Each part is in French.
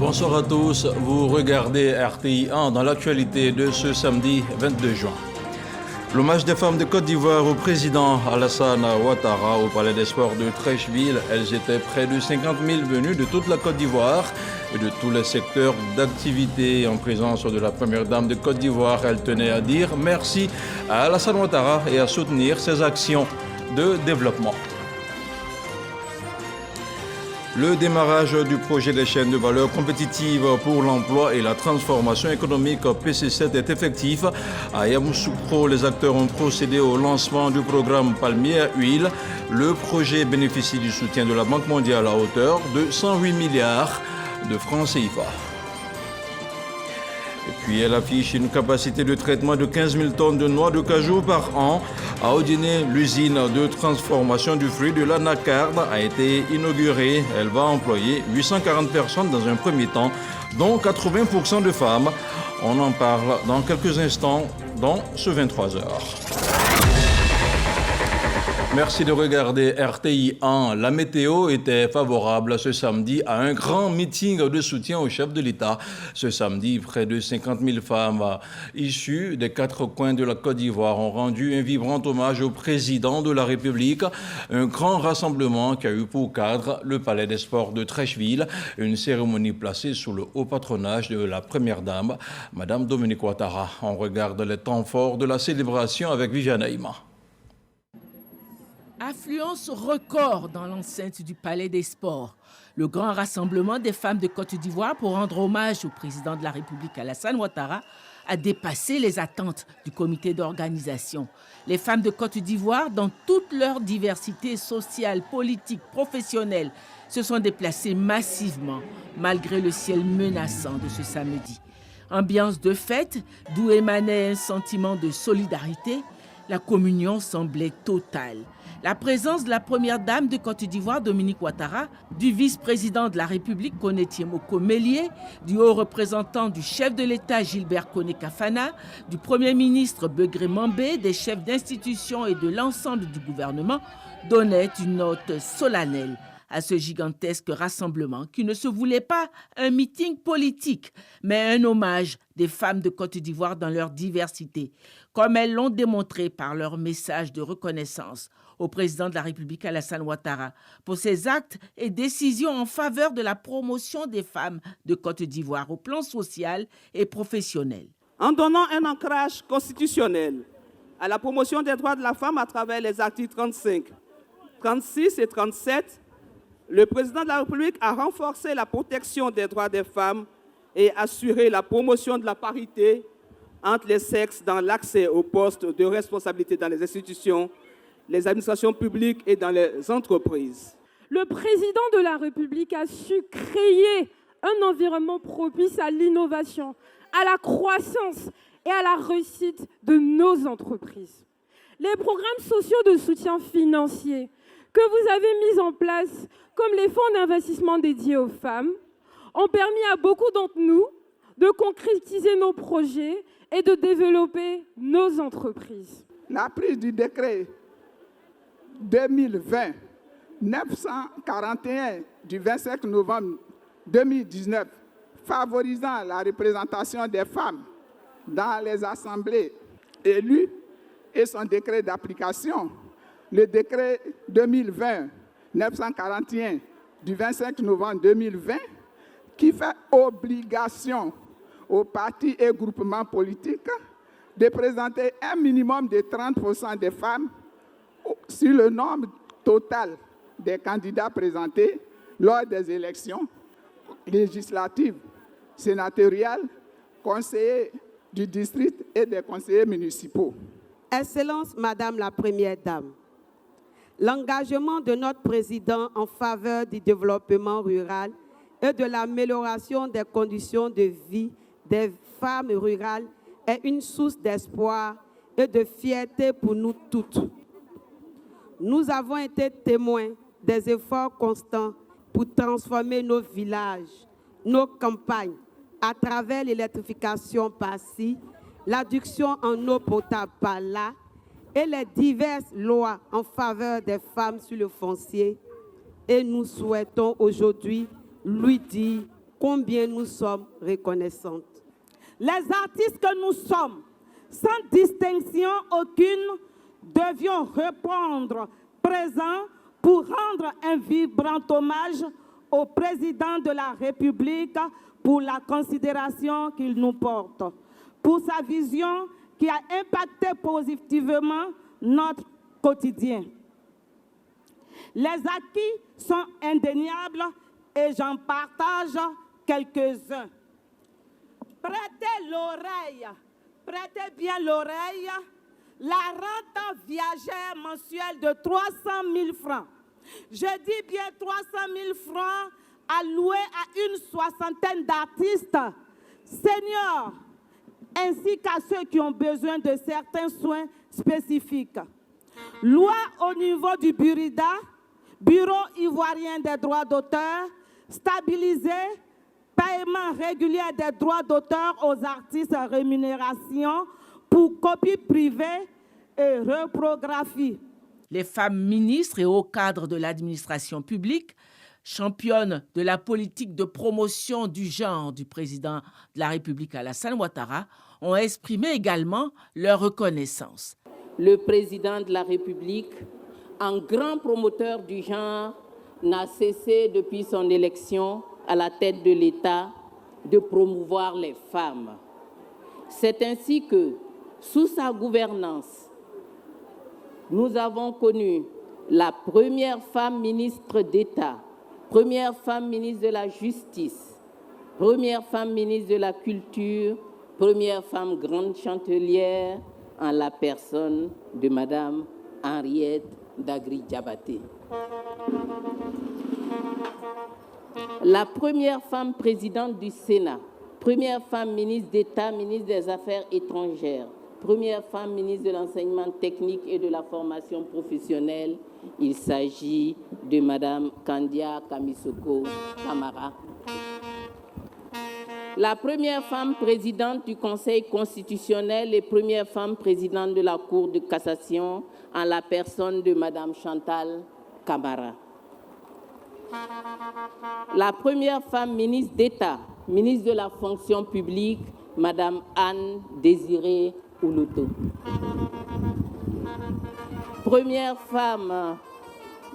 Bonsoir à tous, vous regardez RTI1 dans l'actualité de ce samedi 22 juin. L'hommage des femmes de Côte d'Ivoire au président Alassane Ouattara au Palais des Sports de Treichville. Elles étaient près de 50 000 venues de toute la Côte d'Ivoire et de tous les secteurs d'activité. En présence de la première dame de Côte d'Ivoire, elle tenait à dire merci à Alassane Ouattara et à soutenir ses actions de développement. Le démarrage du projet des chaînes de valeur compétitives pour l'emploi et la transformation économique PC7 est effectif. À Yamoussoukro, les acteurs ont procédé au lancement du programme Palmier à Huile. Le projet bénéficie du soutien de la Banque mondiale à hauteur de 108 milliards de francs CFA. Et puis elle affiche une capacité de traitement de 15 000 tonnes de noix de cajou par an. À Odiné, l'usine de transformation du fruit de l'anacarde a été inaugurée. Elle va employer 840 personnes dans un premier temps, dont 80% de femmes. On en parle dans quelques instants dans ce 23h. Merci de regarder RTI1. La météo était favorable ce samedi à un grand meeting de soutien au chef de l'État. Ce samedi, près de 50 000 femmes issues des 4 coins de la Côte d'Ivoire ont rendu un vibrant hommage au président de la République. Un grand rassemblement qui a eu pour cadre le Palais des Sports de Treichville. Une cérémonie placée sous le haut patronage de la première dame, Madame Dominique Ouattara. On regarde les temps forts de la célébration avec Viviane Aïma. Affluence record dans l'enceinte du Palais des Sports. Le grand rassemblement des femmes de Côte d'Ivoire pour rendre hommage au président de la République Alassane Ouattara a dépassé les attentes du comité d'organisation. Les femmes de Côte d'Ivoire, dans toute leur diversité sociale, politique, professionnelle, se sont déplacées massivement malgré le ciel menaçant de ce samedi. Ambiance de fête, d'où émanait un sentiment de solidarité, la communion semblait totale. La présence de la première dame de Côte d'Ivoire, Dominique Ouattara, du vice-président de la République, Koné Tiemoko Mélié, du haut représentant du chef de l'État, Gilbert Koné Kafana, du premier ministre Begré Mambé, des chefs d'institutions et de l'ensemble du gouvernement, donnait une note solennelle à ce gigantesque rassemblement qui ne se voulait pas un meeting politique, mais un hommage des femmes de Côte d'Ivoire dans leur diversité, comme elles l'ont démontré par leur message de reconnaissance au président de la République Alassane Ouattara pour ses actes et décisions en faveur de la promotion des femmes de Côte d'Ivoire au plan social et professionnel. En donnant un ancrage constitutionnel à la promotion des droits de la femme à travers les articles 35, 36 et 37, le président de la République a renforcé la protection des droits des femmes et assuré la promotion de la parité entre les sexes dans l'accès aux postes de responsabilité dans les institutions, les administrations publiques et dans les entreprises. Le président de la République a su créer un environnement propice à l'innovation, à la croissance et à la réussite de nos entreprises. Les programmes sociaux de soutien financier que vous avez mis en place, comme les fonds d'investissement dédiés aux femmes, ont permis à beaucoup d'entre nous de concrétiser nos projets et de développer nos entreprises. La prise du décret 2020-941 du 25 novembre 2019 favorisant la représentation des femmes dans les assemblées élues et son décret d'application, le décret 2020-941 du 25 novembre 2020 qui fait obligation aux partis et groupements politiques de présenter un minimum de 30% des femmes sur le nombre total des candidats présentés lors des élections législatives, sénatoriales, conseillers du district et des conseillers municipaux. Excellence, Madame la Première Dame, l'engagement de notre président en faveur du développement rural et de l'amélioration des conditions de vie des femmes rurales est une source d'espoir et de fierté pour nous toutes. Nous avons été témoins des efforts constants pour transformer nos villages, nos campagnes, à travers l'électrification par-ci, l'adduction en eau potable par-là et les diverses lois en faveur des femmes sur le foncier. Et nous souhaitons aujourd'hui lui dire combien nous sommes reconnaissantes. Les artistes que nous sommes, sans distinction aucune, devions répondre présent pour rendre un vibrant hommage au président de la République pour la considération qu'il nous porte, pour sa vision qui a impacté positivement notre quotidien. Les acquis sont indéniables et j'en partage quelques-uns. Prêtez bien l'oreille, la rente viagère mensuelle de 300 000 francs. Je dis bien 300 000 francs alloués à une soixantaine d'artistes seniors, ainsi qu'à ceux qui ont besoin de certains soins spécifiques. Loi au niveau du Burida, Bureau ivoirien des droits d'auteur, stabilisé, paiement régulier des droits d'auteur aux artistes à rémunération pour copie privée et reprographie. Les femmes ministres et hauts cadres de l'administration publique, championnes de la politique de promotion du genre du président de la République Alassane Ouattara, ont exprimé également leur reconnaissance. Le président de la République, un grand promoteur du genre, n'a cessé depuis son élection à la tête de l'État de promouvoir les femmes. C'est ainsi que, sous sa gouvernance, nous avons connu la première femme ministre d'État, première femme ministre de la Justice, première femme ministre de la Culture, première femme grande chancelière en la personne de Madame Henriette Dagri-Diabaté. La première femme présidente du Sénat, première femme ministre d'État, ministre des Affaires étrangères, première femme ministre de l'enseignement technique et de la formation professionnelle. Il s'agit de Madame Kandia Kamisoko Kamara. La première femme présidente du Conseil constitutionnel et première femme présidente de la Cour de cassation en la personne de Madame Chantal Kamara. La première femme ministre d'État, ministre de la fonction publique, Madame Anne Désirée Oulouto. Première femme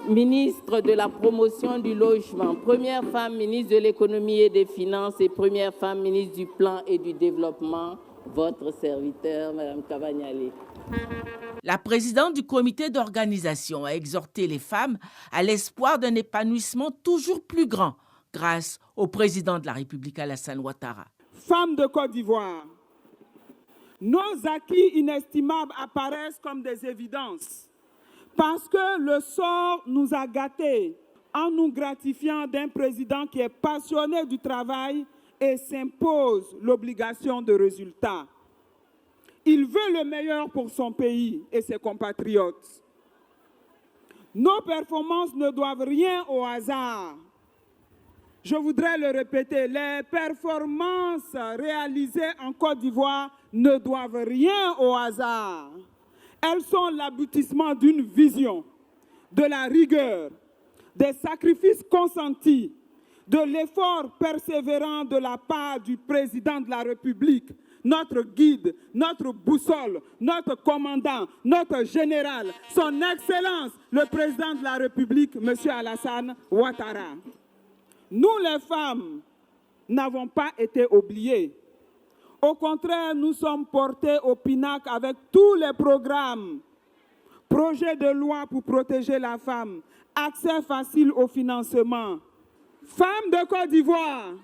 ministre de la promotion du logement, première femme ministre de l'économie et des finances et première femme ministre du plan et du développement, votre serviteur, Madame Cavagnale. La présidente du comité d'organisation a exhorté les femmes à l'espoir d'un épanouissement toujours plus grand grâce au président de la République Alassane Ouattara. Femmes de Côte d'Ivoire, nos acquis inestimables apparaissent comme des évidences parce que le sort nous a gâtés en nous gratifiant d'un président qui est passionné du travail et s'impose l'obligation de résultat. Il veut le meilleur pour son pays et ses compatriotes. Nos performances ne doivent rien au hasard. Je voudrais le répéter, les performances réalisées en Côte d'Ivoire ne doivent rien au hasard. Elles sont l'aboutissement d'une vision, de la rigueur, des sacrifices consentis, de l'effort persévérant de la part du président de la République, notre guide, notre boussole, notre commandant, notre général, son Excellence, le président de la République, M. Alassane Ouattara. Nous, les femmes, n'avons pas été oubliées. Au contraire, nous sommes portés au pinacle avec tous les programmes. Projet de loi pour protéger la femme, accès facile au financement. Femmes de Côte d'Ivoire,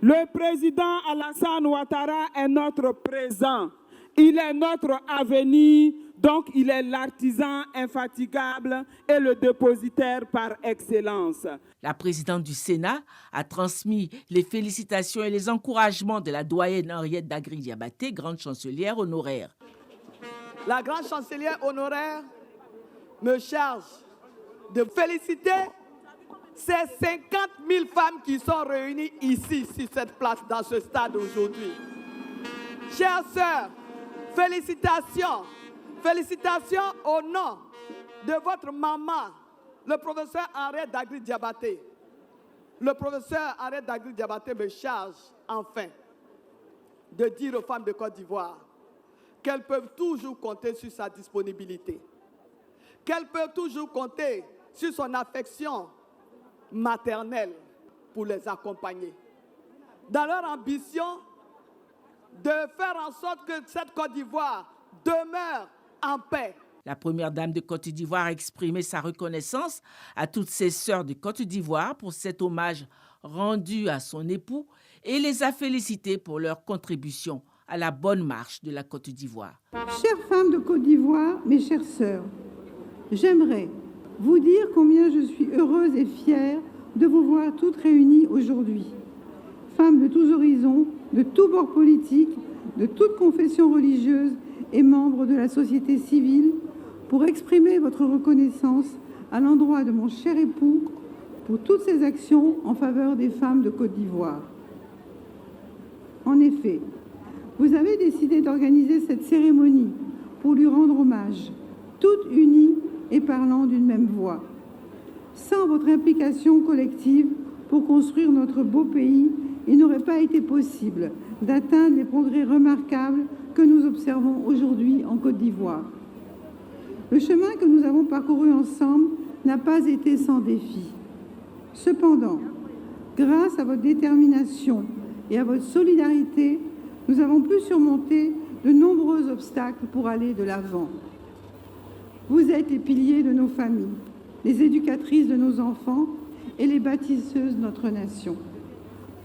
le président Alassane Ouattara est notre présent. Il est notre avenir, donc il est l'artisan infatigable et le dépositaire par excellence. La présidente du Sénat a transmis les félicitations et les encouragements de la doyenne Henriette Dagri-Diabaté, grande chancelière honoraire. La grande chancelière honoraire me charge de féliciter ces 50 000 femmes qui sont réunies ici, sur cette place, dans ce stade aujourd'hui. Chères sœurs, félicitations. Félicitations au nom de votre maman, le professeur Henriette Dagri-Diabaté. le professeur Arrête Dagri Diabaté me charge enfin de dire aux femmes de Côte d'Ivoire qu'elles peuvent toujours compter sur sa disponibilité, qu'elles peuvent toujours compter sur son affection maternelle pour les accompagner, dans leur ambition de faire en sorte que cette Côte d'Ivoire demeure en paix. La première dame de Côte d'Ivoire a exprimé sa reconnaissance à toutes ses sœurs de Côte d'Ivoire pour cet hommage rendu à son époux et les a félicitées pour leur contribution à la bonne marche de la Côte d'Ivoire. Chères femmes de Côte d'Ivoire, mes chères sœurs, j'aimerais vous dire combien je suis heureuse et fière de vous voir toutes réunies aujourd'hui. Femmes de tous horizons, de tous bords politiques, de toutes confessions religieuses et membres de la société civile, pour exprimer votre reconnaissance à l'endroit de mon cher époux pour toutes ses actions en faveur des femmes de Côte d'Ivoire. En effet, vous avez décidé d'organiser cette cérémonie pour lui rendre hommage, toutes unies et parlant d'une même voix. Sans votre implication collective pour construire notre beau pays, il n'aurait pas été possible d'atteindre les progrès remarquables que nous observons aujourd'hui en Côte d'Ivoire. Le chemin que nous avons parcouru ensemble n'a pas été sans défi. Cependant, grâce à votre détermination et à votre solidarité, nous avons pu surmonter de nombreux obstacles pour aller de l'avant. Vous êtes les piliers de nos familles, les éducatrices de nos enfants et les bâtisseuses de notre nation.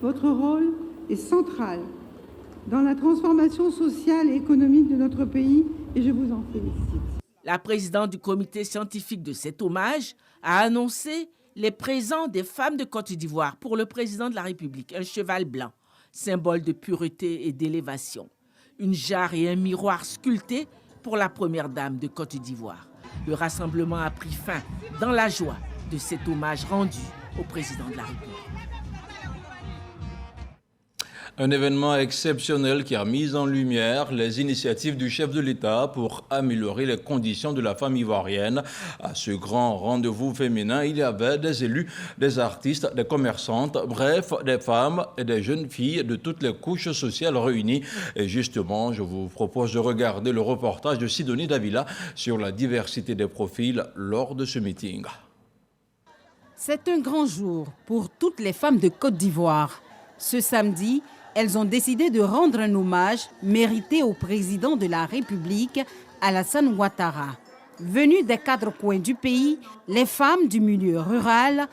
Votre rôle est central dans la transformation sociale et économique de notre pays et je vous en félicite. La présidente du comité scientifique de cet hommage a annoncé les présents des femmes de Côte d'Ivoire pour le président de la République. Un cheval blanc, symbole de pureté et d'élévation. Une jarre et un miroir sculptés pour la première dame de Côte d'Ivoire. Le rassemblement a pris fin dans la joie de cet hommage rendu au président de la République. Un événement exceptionnel qui a mis en lumière les initiatives du chef de l'État pour améliorer les conditions de la femme ivoirienne. À ce grand rendez-vous féminin, il y avait des élus, des artistes, des commerçantes, bref, des femmes et des jeunes filles de toutes les couches sociales réunies. Et justement, je vous propose de regarder le reportage de Sidonie Davila sur la diversité des profils lors de ce meeting. C'est un grand jour pour toutes les femmes de Côte d'Ivoire. Ce samedi, elles ont décidé de rendre un hommage mérité au président de la République, Alassane Ouattara. Venues des quatre coins du pays, les femmes du milieu rural,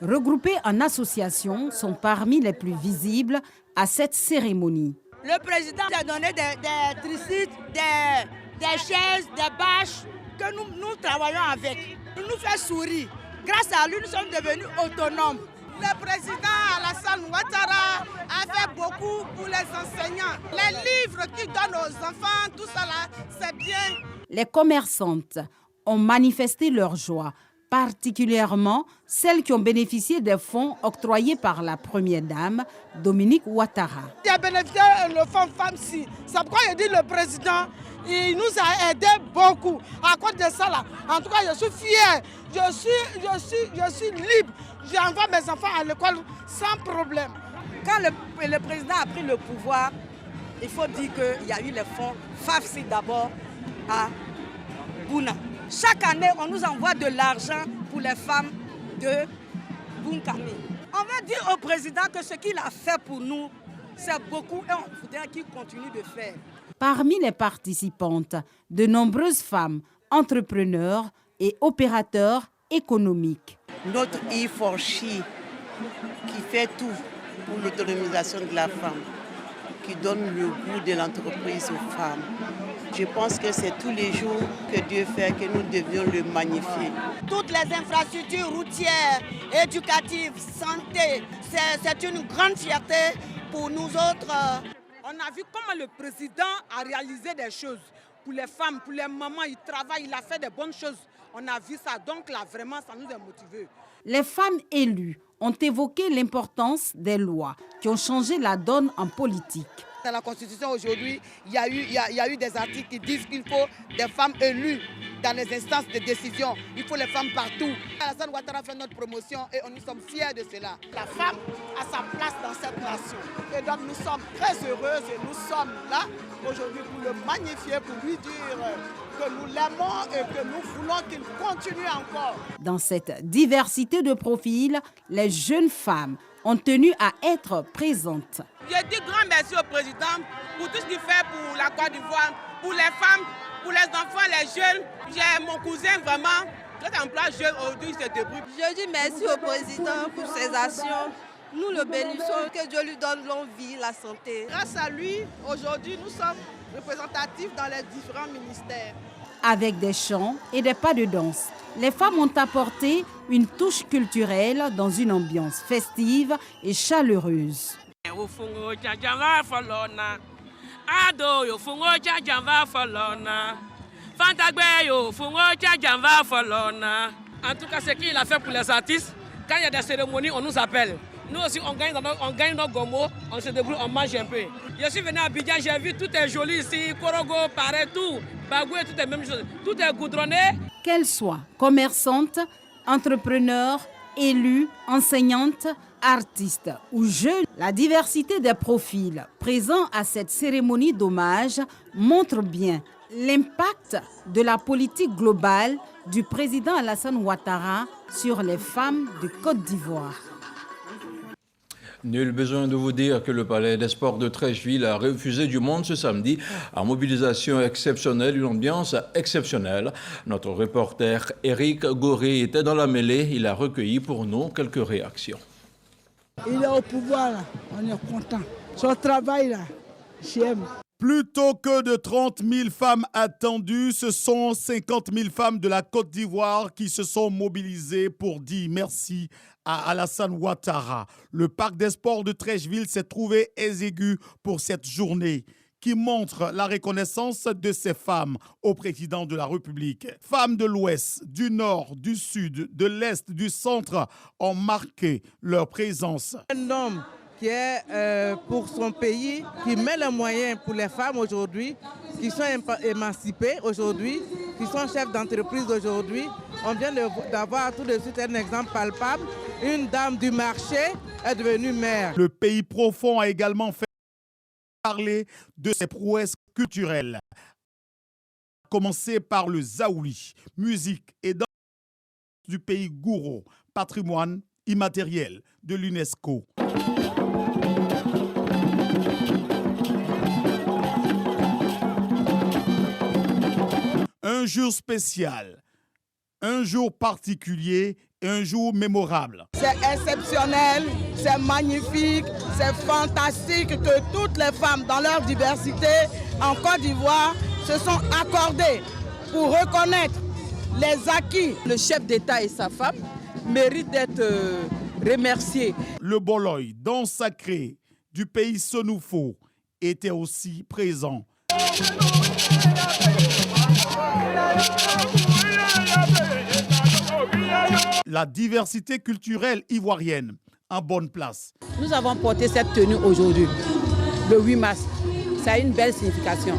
regroupées en associations, sont parmi les plus visibles à cette cérémonie. Le président a donné des tricycles, des chaises, des bâches que nous travaillons avec. Il nous fait sourire. Grâce à lui, nous sommes devenus autonomes. Le président Alassane Ouattara a fait beaucoup pour les enseignants. Les livres qu'il donne aux enfants, tout ça là, c'est bien. Les commerçantes ont manifesté leur joie, particulièrement celles qui ont bénéficié des fonds octroyés par la première dame, Dominique Ouattara. Il a bénéficié le fonds femmes-ci. C'est pourquoi il dit le président, il nous a aidés beaucoup. À cause de ça là, en tout cas, je suis fier, je suis libre. J'envoie mes enfants à l'école sans problème. Quand le président a pris le pouvoir, il faut dire qu'il y a eu les fonds FAFSI d'abord à Bouna. Chaque année, on nous envoie de l'argent pour les femmes de Bunkami. On va dire au président que ce qu'il a fait pour nous, c'est beaucoup et on voudrait qu'il continue de faire. Parmi les participantes, de nombreuses femmes, entrepreneurs et opérateurs économiques. Notre E4She qui fait tout pour l'autonomisation de la femme, qui donne le goût de l'entreprise aux femmes. Je pense que c'est tous les jours que Dieu fait que nous devions le magnifier. Toutes les infrastructures routières, éducatives, santé, c'est une grande fierté pour nous autres. On a vu comment le président a réalisé des choses pour les femmes, pour les mamans. Il travaille, il a fait de bonnes choses. On a vu ça, donc là, vraiment, ça nous a motivés. Les femmes élues ont évoqué l'importance des lois qui ont changé la donne en politique. Dans la Constitution aujourd'hui, il y a eu des articles qui disent qu'il faut des femmes élues dans les instances de décision. Il faut les femmes partout. Alassane Ouattara fait notre promotion et nous sommes fiers de cela. La femme a sa place dans cette nation. Et donc nous sommes très heureuses et nous sommes là aujourd'hui pour le magnifier, pour lui dire que nous l'aimons et que nous voulons qu'il continue encore. Dans cette diversité de profils, les jeunes femmes ont tenu à être présentes. Je dis grand merci au président pour tout ce qu'il fait pour la Côte d'Ivoire, pour les femmes, pour les enfants, les jeunes. J'ai mon cousin vraiment, notre emploi jeune aujourd'hui, c'est débrouille. Je dis merci au président pour ses actions. Nous le bénissons, que Dieu lui donne longue vie, la santé. Grâce à lui, aujourd'hui, nous sommes représentatifs dans les différents ministères. Avec des chants et des pas de danse, les femmes ont apporté une touche culturelle dans une ambiance festive et chaleureuse. En tout cas, ce qu'il a fait pour les artistes, quand il y a des cérémonies, on nous appelle. Nous aussi, on gagne nos gomos, on se débrouille, on mange un peu. Je suis venu à Abidjan, j'ai vu tout est joli ici, Korogo, pareil, tout. Bagoué, tout est même chose. Tout est goudronné. Qu'elles soient commerçantes, entrepreneurs, élus, enseignantes, artistes ou jeunes, la diversité des profils présents à cette cérémonie d'hommage montre bien l'impact de la politique globale du président Alassane Ouattara sur les femmes de Côte d'Ivoire. Nul besoin de vous dire que le Palais des Sports de Treichville a refusé du monde ce samedi en mobilisation exceptionnelle, une ambiance exceptionnelle. Notre reporter Eric Goré était dans la mêlée. Il a recueilli pour nous quelques réactions. Il est au pouvoir, là. On est content. Son travail, là, j'aime. Plutôt que de 30 000 femmes attendues, ce sont 50 000 femmes de la Côte d'Ivoire qui se sont mobilisées pour dire merci à Alassane Ouattara. Le parc des sports de Treichville s'est trouvé exigu pour cette journée qui montre la reconnaissance de ces femmes au président de la République. Femmes de l'Ouest, du Nord, du Sud, de l'Est, du Centre ont marqué leur présence. Un homme qui est pour son pays, qui met les moyens pour les femmes aujourd'hui, qui sont émancipées aujourd'hui, qui sont chefs d'entreprise aujourd'hui. On vient d'avoir tout de suite un exemple palpable. Une dame du marché est devenue maire. Le pays profond a également fait parler de ses prouesses culturelles. Commencer par le Zaouli, musique et danse du pays Gouro, patrimoine immatériel de l'UNESCO. Un jour spécial, un jour particulier et un jour mémorable. C'est exceptionnel, c'est magnifique, c'est fantastique que toutes les femmes dans leur diversité en Côte d'Ivoire se sont accordées pour reconnaître les acquis. Le chef d'État et sa femme méritent d'être remerciés. Le Boloy, danse sacrée du pays Sonoufo, était aussi présent. La diversité culturelle ivoirienne en bonne place. Nous avons porté cette tenue aujourd'hui, le 8 mars. Ça a une belle signification.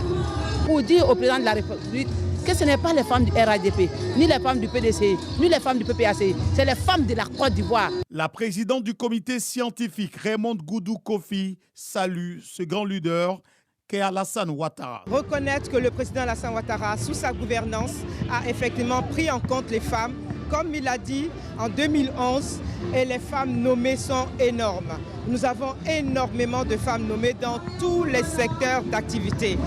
Pour dire au président de la République que ce n'est pas les femmes du RADP, ni les femmes du PDC, ni les femmes du PPAC, c'est les femmes de la Côte d'Ivoire. La présidente du comité scientifique, Raymond Goudou Kofi, salue ce grand leader qu'est Alassane Ouattara. Reconnaître que le président Alassane Ouattara, sous sa gouvernance, a effectivement pris en compte les femmes. Comme il a dit en 2011, et les femmes nommées sont énormes. Nous avons énormément de femmes nommées dans tous les secteurs d'activité.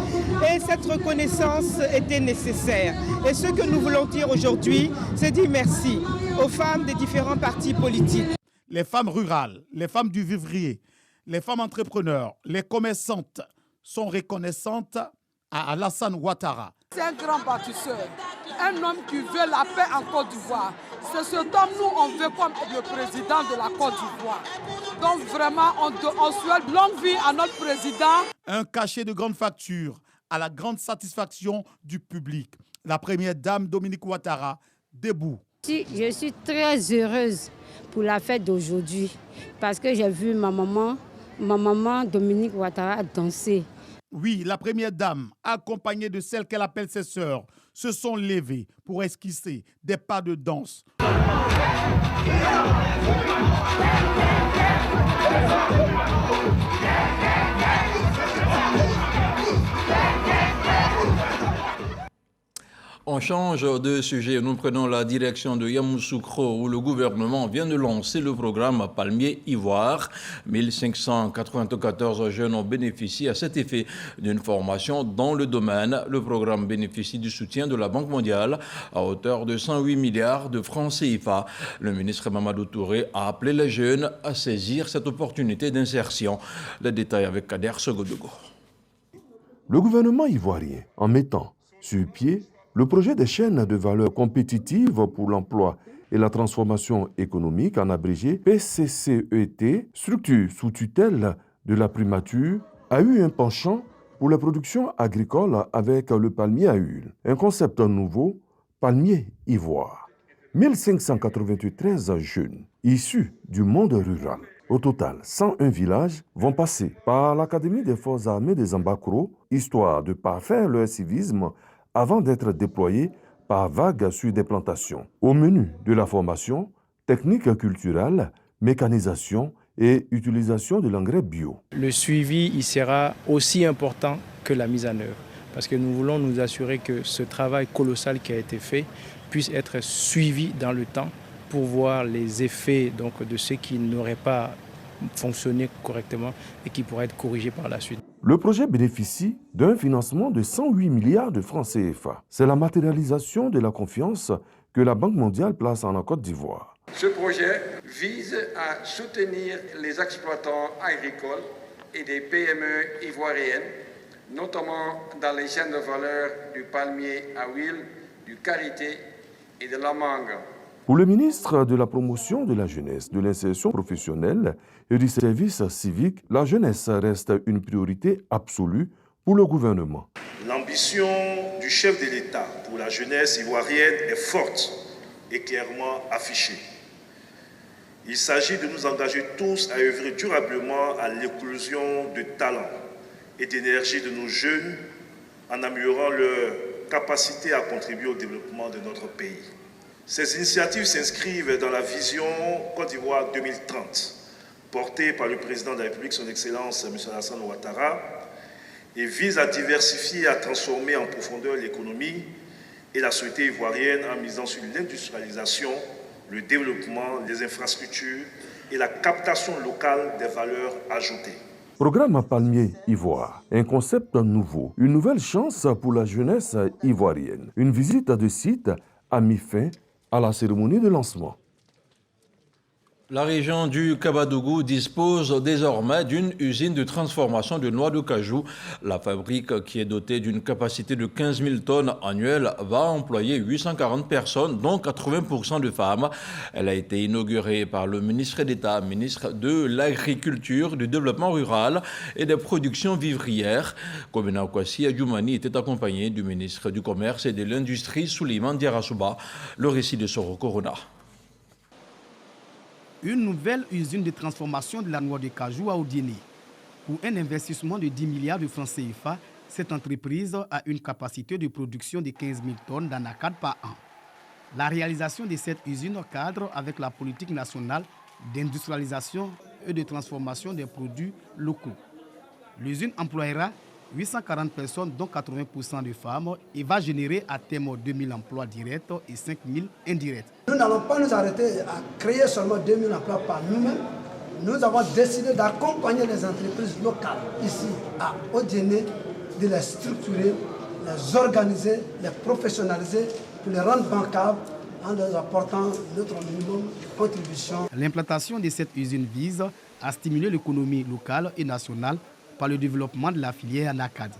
Et cette reconnaissance était nécessaire. Et ce que nous voulons dire aujourd'hui, c'est dire merci aux femmes des différents partis politiques. Les femmes rurales, les femmes du vivrier, les femmes entrepreneurs, les commerçantes sont reconnaissantes à Alassane Ouattara. C'est un grand bâtisseur, un homme qui veut la paix en Côte d'Ivoire. C'est ce homme nous on veut comme le président de la Côte d'Ivoire. Donc vraiment, on souhaite longue vie à notre président. Un cachet de grande facture à la grande satisfaction du public. La première dame Dominique Ouattara, debout. Je suis très heureuse pour la fête d'aujourd'hui parce que j'ai vu ma maman Dominique Ouattara danser. Oui, la première dame, accompagnée de celle qu'elle appelle ses sœurs, se sont levées pour esquisser des pas de danse. On change de sujet. Nous prenons la direction de Yamoussoukro où le gouvernement vient de lancer le programme Palmier Ivoire. 1594 jeunes ont bénéficié à cet effet d'une formation dans le domaine. Le programme bénéficie du soutien de la Banque mondiale à hauteur de 108 milliards de francs CFA. Le ministre Mamadou Touré a appelé les jeunes à saisir cette opportunité d'insertion. Les détails avec Kader Sogodogo. Le gouvernement ivoirien, en mettant sur pied le projet des chaînes de valeur compétitives pour l'emploi et la transformation économique, en abrégé PCCET, structure sous tutelle de la primature, a eu un penchant pour la production agricole avec le palmier à huile. Un concept nouveau, Palmier Ivoire. 1593 jeunes issus du monde rural. Au total, 101 villages vont passer par l'Académie des forces armées des Ambakro, histoire de parfaire leur civisme avant d'être déployés par vagues sur des plantations. Au menu de la formation, technique culturelle, mécanisation et utilisation de l'engrais bio. Le suivi il sera aussi important que la mise en œuvre, parce que nous voulons nous assurer que ce travail colossal qui a été fait puisse être suivi dans le temps pour voir les effets donc, de ceux qui n'auraient pas fonctionné correctement et qui pourraient être corrigés par la suite. Le projet bénéficie d'un financement de 108 milliards de francs CFA. C'est la matérialisation de la confiance que la Banque mondiale place en Côte d'Ivoire. Ce projet vise à soutenir les exploitants agricoles et des PME ivoiriennes, notamment dans les chaînes de valeur du palmier à huile, du karité et de la mangue. Pour le ministre de la Promotion de la Jeunesse, de l'Insertion professionnelle et du service civique, la jeunesse reste une priorité absolue pour le gouvernement. L'ambition du chef de l'État pour la jeunesse ivoirienne est forte et clairement affichée. Il s'agit de nous engager tous à œuvrer durablement à l'éclosion de talents et d'énergie de nos jeunes en améliorant leur capacité à contribuer au développement de notre pays. Ces initiatives s'inscrivent dans la vision Côte d'Ivoire 2030, portée par le président de la République, son Excellence M. Alassane Ouattara, et vise à diversifier et à transformer en profondeur l'économie et la société ivoirienne en misant sur l'industrialisation, le développement, les infrastructures et la captation locale des valeurs ajoutées. Programme Palmier Ivoire, un concept nouveau, une nouvelle chance pour la jeunesse ivoirienne. Une visite de site a mis fin à la cérémonie de lancement. La région du Kabadougou dispose désormais d'une usine de transformation de noix de cajou. La fabrique, qui est dotée d'une capacité de 15 000 tonnes annuelles, va employer 840 personnes, dont 80% de femmes. Elle a été inaugurée par le ministre d'État, ministre de l'Agriculture, du Développement rural et des productions vivrières. Komena Kwasi Adjoumani était accompagné du ministre du Commerce et de l'Industrie, Souleymane Diarasouba. Le récit de Soro Corona. Une nouvelle usine de transformation de la noix de cajou à Odiéné. Pour un investissement de 10 milliards de francs CFA, cette entreprise a une capacité de production de 15 000 tonnes d'anacarde par an. La réalisation de cette usine cadre avec la politique nationale d'industrialisation et de transformation des produits locaux. L'usine employera 840 personnes, dont 80% de femmes, et va générer à terme 2 000 emplois directs et 5 000 indirects. Nous n'allons pas nous arrêter à créer seulement 2 000 emplois par nous-mêmes. Nous avons décidé d'accompagner les entreprises locales ici à Odiéné, de les structurer, les organiser, les professionnaliser pour les rendre bancables en leur apportant notre minimum de contribution. L'implantation de cette usine vise à stimuler l'économie locale et nationale par le développement de la filière anacarde.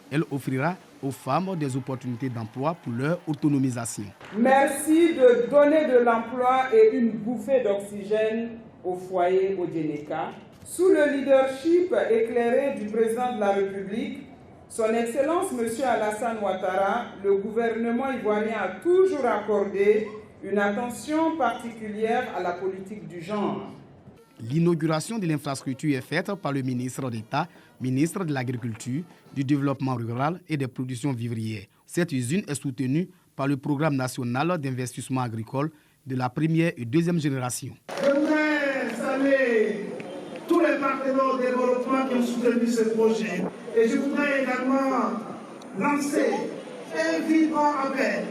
Elle offrira aux femmes des opportunités d'emploi pour leur autonomisation. Merci de donner de l'emploi et une bouffée d'oxygène au foyer Odiénéka. Sous le leadership éclairé du président de la République, son Excellence M. Alassane Ouattara, le gouvernement ivoirien a toujours accordé une attention particulière à la politique du genre. L'inauguration de l'infrastructure est faite par le ministre d'État, ministre de l'Agriculture, du Développement rural et des productions vivrières. Cette usine est soutenue par le Programme national d'investissement agricole de la première et deuxième génération. Je voudrais saluer tous les partenaires au développement qui ont soutenu ce projet. Et je voudrais également lancer un vibrant appel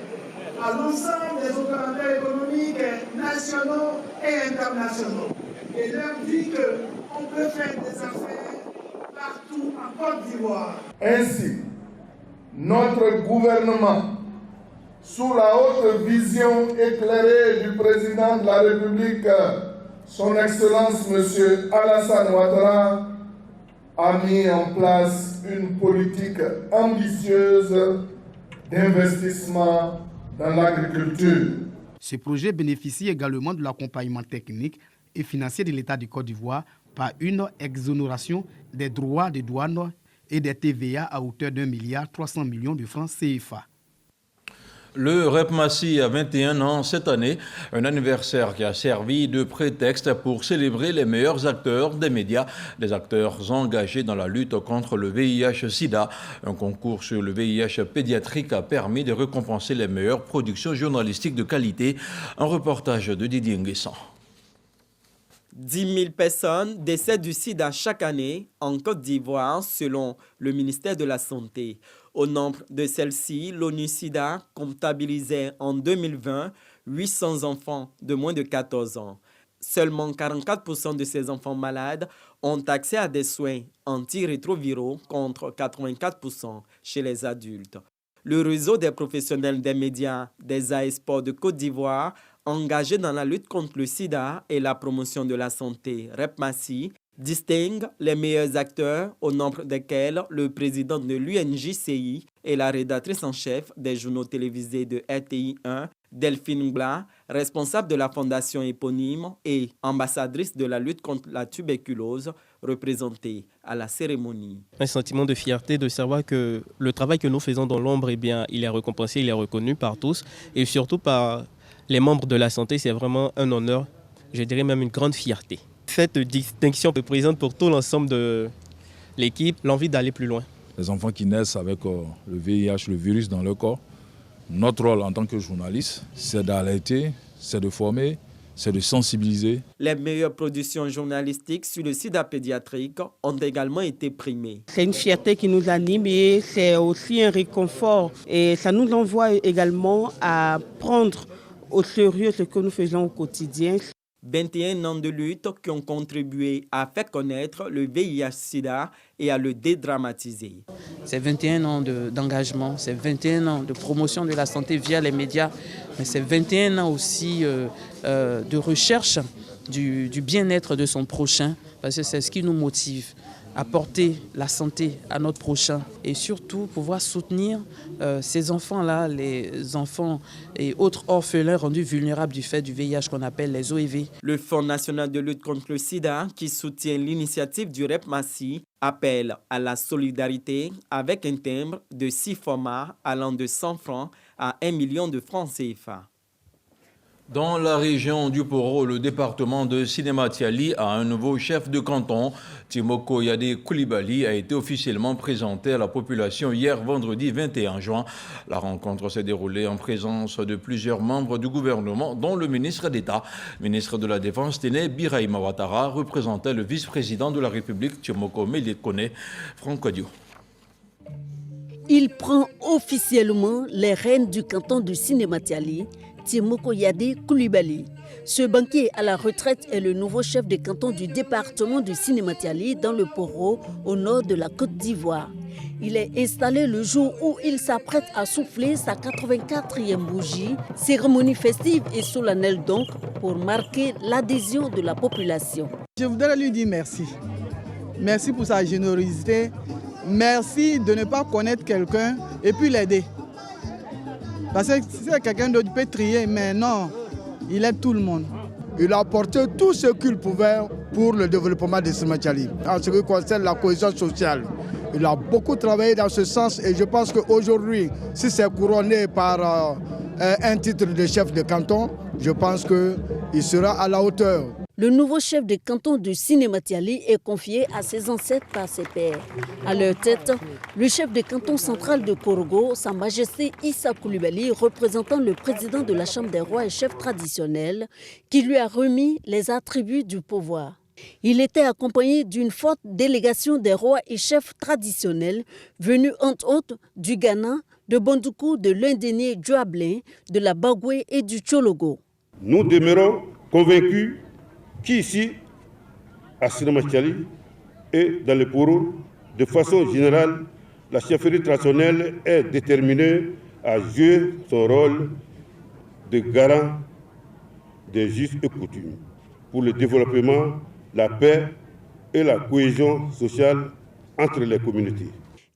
à l'ensemble des opérateurs économiques nationaux et internationaux. Et leur dire qu'on peut faire des affaires partout en Côte d'Ivoire. Ainsi, notre gouvernement, sous la haute vision éclairée du président de la République, son Excellence M. Alassane Ouattara, a mis en place une politique ambitieuse d'investissement dans l'agriculture. Ce projet bénéficie également de l'accompagnement technique et financier de l'État de Côte d'Ivoire par une exonération des droits de douane et des TVA à hauteur d'1,3 milliard de francs CFA. Le REPMACI a 21 ans cette année, un anniversaire qui a servi de prétexte pour célébrer les meilleurs acteurs des médias, des acteurs engagés dans la lutte contre le VIH-Sida. Un concours sur le VIH pédiatrique a permis de récompenser les meilleures productions journalistiques de qualité. Un reportage de Didier Nguessan. 10 000 personnes décèdent du sida chaque année en Côte d'Ivoire, selon le ministère de la Santé. Au nombre de celles-ci, l'ONU-SIDA comptabilisait en 2020 800 enfants de moins de 14 ans. Seulement 44% de ces enfants malades ont accès à des soins antirétroviraux contre 84% chez les adultes. Le réseau des professionnels des médias des AESPOR de Côte d'Ivoire, engagé dans la lutte contre le sida et la promotion de la santé, REPMACI, distingue les meilleurs acteurs, au nombre desquels le président de l'UNJCI et la rédactrice en chef des journaux télévisés de RTI 1, Delphine Ngla, responsable de la fondation éponyme et ambassadrice de la lutte contre la tuberculose, représentée à la cérémonie. Un sentiment de fierté de savoir que le travail que nous faisons dans l'ombre, eh bien, il est récompensé, il est reconnu par tous et surtout par les membres de la santé. C'est vraiment un honneur, je dirais même une grande fierté. Cette distinction représente pour tout l'ensemble de l'équipe l'envie d'aller plus loin. Les enfants qui naissent avec le VIH, le virus dans leur corps, notre rôle en tant que journaliste, c'est d'alerter, c'est de former, c'est de sensibiliser. Les meilleures productions journalistiques sur le sida pédiatrique ont également été primées. C'est une fierté qui nous anime et c'est aussi un réconfort. Et ça nous envoie également à prendre au sérieux ce que nous faisons au quotidien. 21 ans de lutte qui ont contribué à faire connaître le VIH-Sida et à le dédramatiser. C'est 21 ans d'engagement, c'est 21 ans de promotion de la santé via les médias, mais c'est 21 ans aussi de recherche du bien-être de son prochain, parce que c'est ce qui nous motive. Apporter la santé à notre prochain et surtout pouvoir soutenir ces enfants-là, les enfants et autres orphelins rendus vulnérables du fait du VIH qu'on appelle les OEV. Le Fonds national de lutte contre le sida, qui soutient l'initiative du REPMACI, appelle à la solidarité avec un timbre de 6 formats allant de 100 francs à 1 million de francs CFA. Dans la région du Poro, le département de Sinématiali a un nouveau chef de canton. Timoko Yade Koulibaly a été officiellement présenté à la population hier vendredi 21 juin. La rencontre s'est déroulée en présence de plusieurs membres du gouvernement, dont le ministre d'État. Ministre de la Défense, Téné Birahima Ouattara, représentait le vice-président de la République, Timoko Méliekone, Franck Dio. Il prend officiellement les rênes du canton de Sinématiali, Timoko Yade Koulibaly. Ce banquier à la retraite est le nouveau chef de canton du département du Sinématiali dans le Poro, au nord de la Côte d'Ivoire. Il est installé le jour où il s'apprête à souffler sa 84e bougie, cérémonie festive et solennelle donc pour marquer l'adhésion de la population. Je voudrais lui dire merci. Merci pour sa générosité. Merci de ne pas connaître quelqu'un et puis l'aider. Parce que si quelqu'un d'autre peut trier, mais non, il aide tout le monde. Il a apporté tout ce qu'il pouvait pour le développement de Sinématiali. En ce qui concerne la cohésion sociale, il a beaucoup travaillé dans ce sens et je pense qu'aujourd'hui, si c'est couronné par un titre de chef de canton, je pense qu'il sera à la hauteur. Le nouveau chef de canton de Sinématiali est confié à ses ancêtres par ses pairs. À leur tête, le chef de canton central de Korogo, Sa Majesté Issa Coulibaly, représentant le président de la Chambre des rois et chef traditionnel, qui lui a remis les attributs du pouvoir. Il était accompagné d'une forte délégation des rois et chefs traditionnels venus entre autres du Ghana, de Bondoukou, de l'Indénié Djuablin, de la Bagoué et du Tchologo. Nous demeurons convaincus qu'ici, à Sinématiali et dans le Poro, de façon générale, la chefferie traditionnelle est déterminée à jouer son rôle de garant des us et coutumes pour le développement, la paix et la cohésion sociale entre les communautés.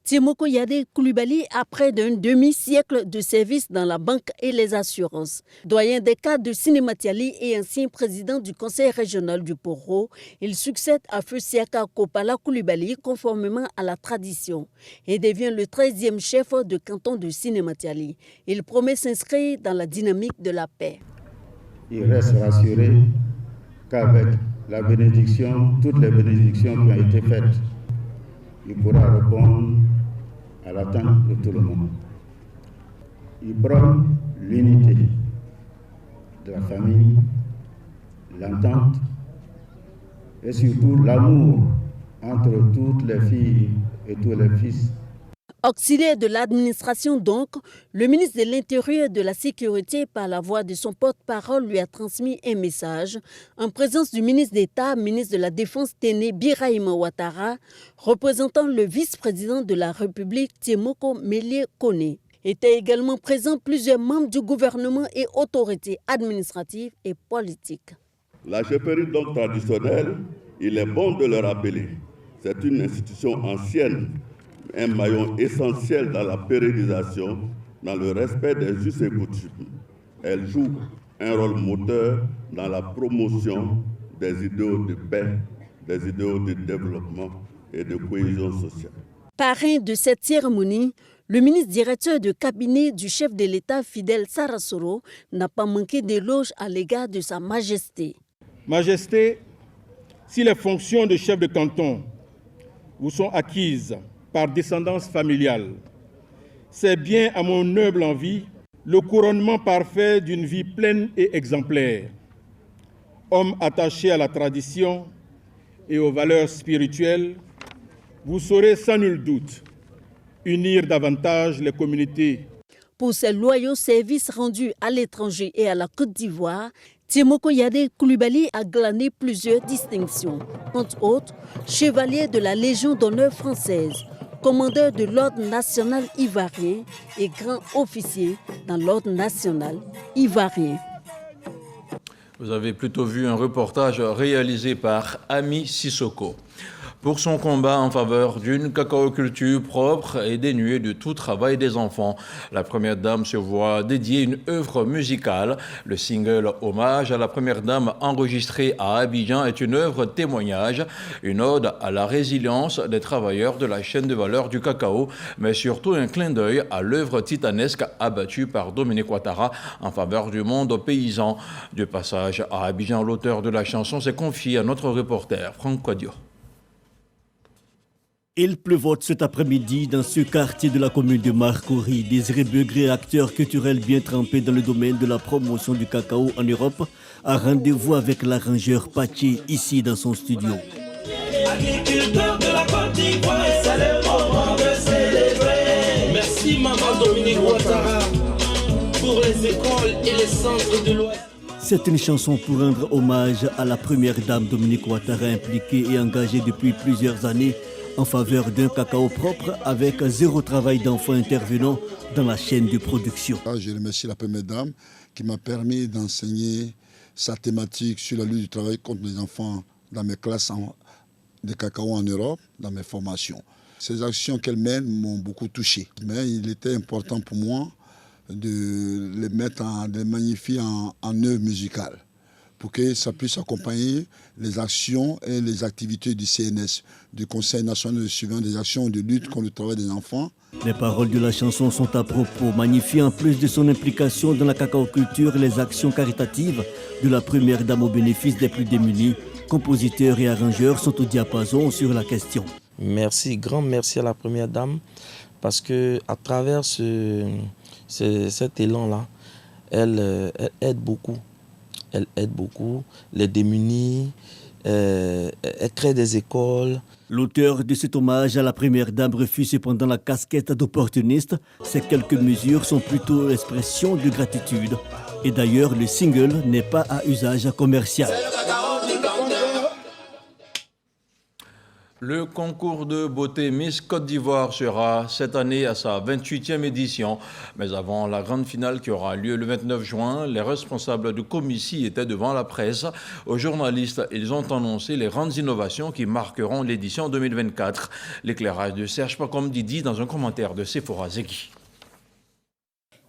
Timoko Yade Coulibaly a près d'un demi-siècle de service dans la banque et les assurances. Doyen des cadres de Sinématiali et ancien président du conseil régional du Poro, il succède à Feu Siaka Kopala Coulibaly conformément à la tradition et devient le 13e chef de canton de Sinématiali. Il promet s'inscrire dans la dynamique de la paix. Il reste rassuré qu'avec la bénédiction, toutes les bénédictions qui ont été faites, il pourra répondre à l'attente de tout le monde. Il prône l'unité de la famille, l'entente et surtout l'amour entre toutes les filles et tous les fils. Auxiliaire de l'administration donc, le ministre de l'Intérieur et de la Sécurité, par la voix de son porte-parole, lui a transmis un message en présence du ministre d'État, ministre de la Défense Téné Birahima Ouattara, représentant le vice-président de la République Timoko Melie Kone. Étaient également présents plusieurs membres du gouvernement et autorités administratives et politiques. La chefferie donc traditionnelle, il est bon de le rappeler, c'est une institution ancienne, un maillon essentiel dans la pérennisation, dans le respect des us et coutumes. Elle joue un rôle moteur dans la promotion des idéaux de paix, des idéaux de développement et de cohésion sociale. Parrain de cette cérémonie, le ministre directeur de cabinet du chef de l'État, Fidel Sarasoro, n'a pas manqué d'éloges à l'égard de Sa Majesté. Majesté, si les fonctions de chef de canton vous sont acquises par descendance familiale, c'est bien à mon humble envie le couronnement parfait d'une vie pleine et exemplaire. Homme attaché à la tradition et aux valeurs spirituelles, vous saurez sans nul doute unir davantage les communautés. Pour ses loyaux services rendus à l'étranger et à la Côte d'Ivoire, Timoko Yade Coulibaly a glané plusieurs distinctions, entre autres chevalier de la Légion d'honneur française, commandeur de l'Ordre national ivoirien et grand officier dans l'Ordre national ivoirien. Vous avez plutôt vu un reportage réalisé par Ami Sissoko. Pour son combat en faveur d'une cacaoculture propre et dénuée de tout travail des enfants, la Première Dame se voit dédier une œuvre musicale. Le single « Hommage à la Première Dame » enregistré à Abidjan est une œuvre témoignage, une ode à la résilience des travailleurs de la chaîne de valeur du cacao, mais surtout un clin d'œil à l'œuvre titanesque abattue par Dominique Ouattara en faveur du monde paysan. De passage à Abidjan, l'auteur de la chanson s'est confié à notre reporter Franck Quadio. Il pleuvote cet après-midi dans ce quartier de la commune de Marcory. Désiré Begré, acteur culturel bien trempé dans le domaine de la promotion du cacao en Europe, a rendez-vous avec l'arrangeur Paché ici dans son studio. Agriculteur de la Côte d'Ivoire, c'est le moment de célébrer. Merci maman Dominique Ouattara pour les écoles et les centres de l'Ouest. C'est une chanson pour rendre hommage à la première dame Dominique Ouattara, impliquée et engagée depuis plusieurs années en faveur d'un cacao propre avec zéro travail d'enfant intervenant dans la chaîne de production. Je remercie la première dame qui m'a permis d'enseigner sa thématique sur la lutte du travail contre les enfants dans mes classes de cacao en Europe, dans mes formations. Ces actions qu'elle mène m'ont beaucoup touché. Mais il était important pour moi de les mettre, de les magnifier en œuvre musicale pour que ça puisse accompagner les actions et les activités du CNS, du Conseil national de surveillance des actions de lutte contre le travail des enfants. Les paroles de la chanson sont à propos, magnifiant en plus de son implication dans la cacaoculture et les actions caritatives de la première dame au bénéfice des plus démunis. Compositeurs et arrangeurs sont au diapason sur la question. Merci, grand merci à la première dame, parce que à travers cet élan-là, elle aide beaucoup. Elle aide beaucoup les démunis, elle crée des écoles. L'auteur de cet hommage à la première dame refuse cependant la casquette d'opportuniste. Ces quelques mesures sont plutôt l'expression de gratitude. Et d'ailleurs, le single n'est pas à usage commercial. Le concours de beauté Miss Côte d'Ivoire sera cette année à sa 28e édition. Mais avant la grande finale qui aura lieu le 29 juin, les responsables de Comici étaient devant la presse. Aux journalistes, ils ont annoncé les grandes innovations qui marqueront l'édition 2024. L'éclairage de Serge Pacom Didi dans un commentaire de Sephora Zeki.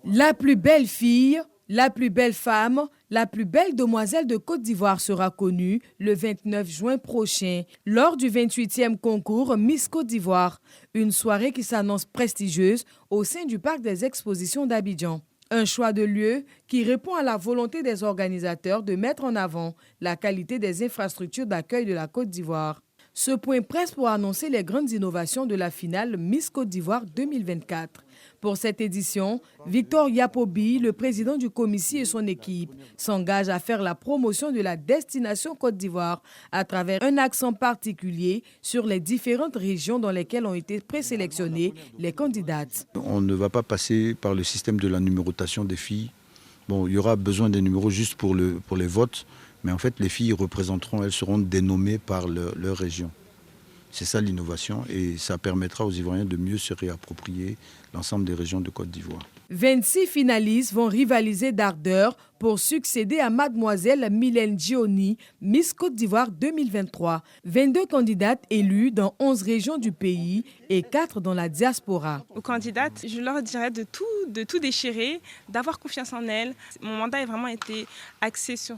La plus belle fille, la plus belle femme, la plus belle demoiselle de Côte d'Ivoire sera connue le 29 juin prochain lors du 28e concours Miss Côte d'Ivoire, une soirée qui s'annonce prestigieuse au sein du parc des expositions d'Abidjan. Un choix de lieu qui répond à la volonté des organisateurs de mettre en avant la qualité des infrastructures d'accueil de la Côte d'Ivoire. Ce point presse pour annoncer les grandes innovations de la finale Miss Côte d'Ivoire 2024. Pour cette édition, Victor Yapobi, le président du Comici et son équipe, s'engagent à faire la promotion de la destination Côte d'Ivoire à travers un accent particulier sur les différentes régions dans lesquelles ont été présélectionnées les candidates. On ne va pas passer par le système de la numérotation des filles. Bon, il y aura besoin des numéros juste pour les votes, mais en fait, les filles représenteront, elles seront dénommées par leur région. C'est ça l'innovation et ça permettra aux Ivoiriens de mieux se réapproprier l'ensemble des régions de Côte d'Ivoire. 26 finalistes vont rivaliser d'ardeur pour succéder à Mademoiselle Mylène Gioni, Miss Côte d'Ivoire 2023. 22 candidates élues dans 11 régions du pays et 4 dans la diaspora. Aux candidates, je leur dirais de tout déchirer, d'avoir confiance en elles. Mon mandat a vraiment été axé sur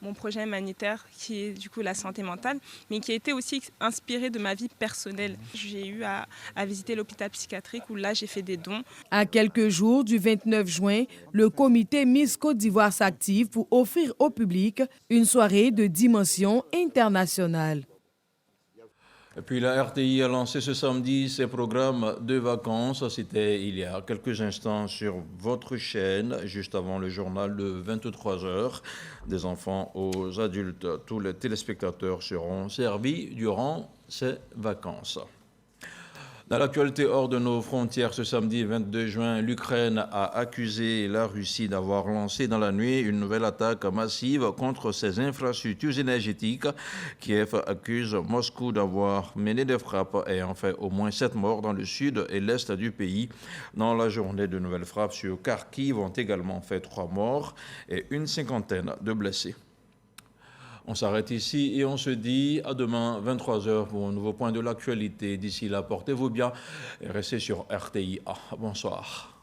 mon projet humanitaire qui est du coup la santé mentale, mais qui a été aussi inspiré de ma vie personnelle. J'ai eu à visiter l'hôpital psychiatrique où là j'ai fait des dons. À quelques jours du 29 juin, le comité Miss Côte d'Ivoire s'active pour offrir au public une soirée de dimension internationale. Et puis la RTI a lancé ce samedi ses programmes de vacances. C'était il y a quelques instants sur votre chaîne, juste avant le journal de 23h. Des enfants aux adultes, tous les téléspectateurs seront servis durant ces vacances. Dans l'actualité hors de nos frontières, ce samedi 22 juin, l'Ukraine a accusé la Russie d'avoir lancé dans la nuit une nouvelle attaque massive contre ses infrastructures énergétiques. Kiev accuse Moscou d'avoir mené des frappes ayant fait au moins 7 morts dans le sud et l'est du pays. Dans la journée, de nouvelles frappes sur Kharkiv ont également fait 3 morts et une cinquantaine de blessés. On s'arrête ici et on se dit à demain 23h pour un nouveau point de l'actualité. D'ici là, portez-vous bien et restez sur RTI. Bonsoir.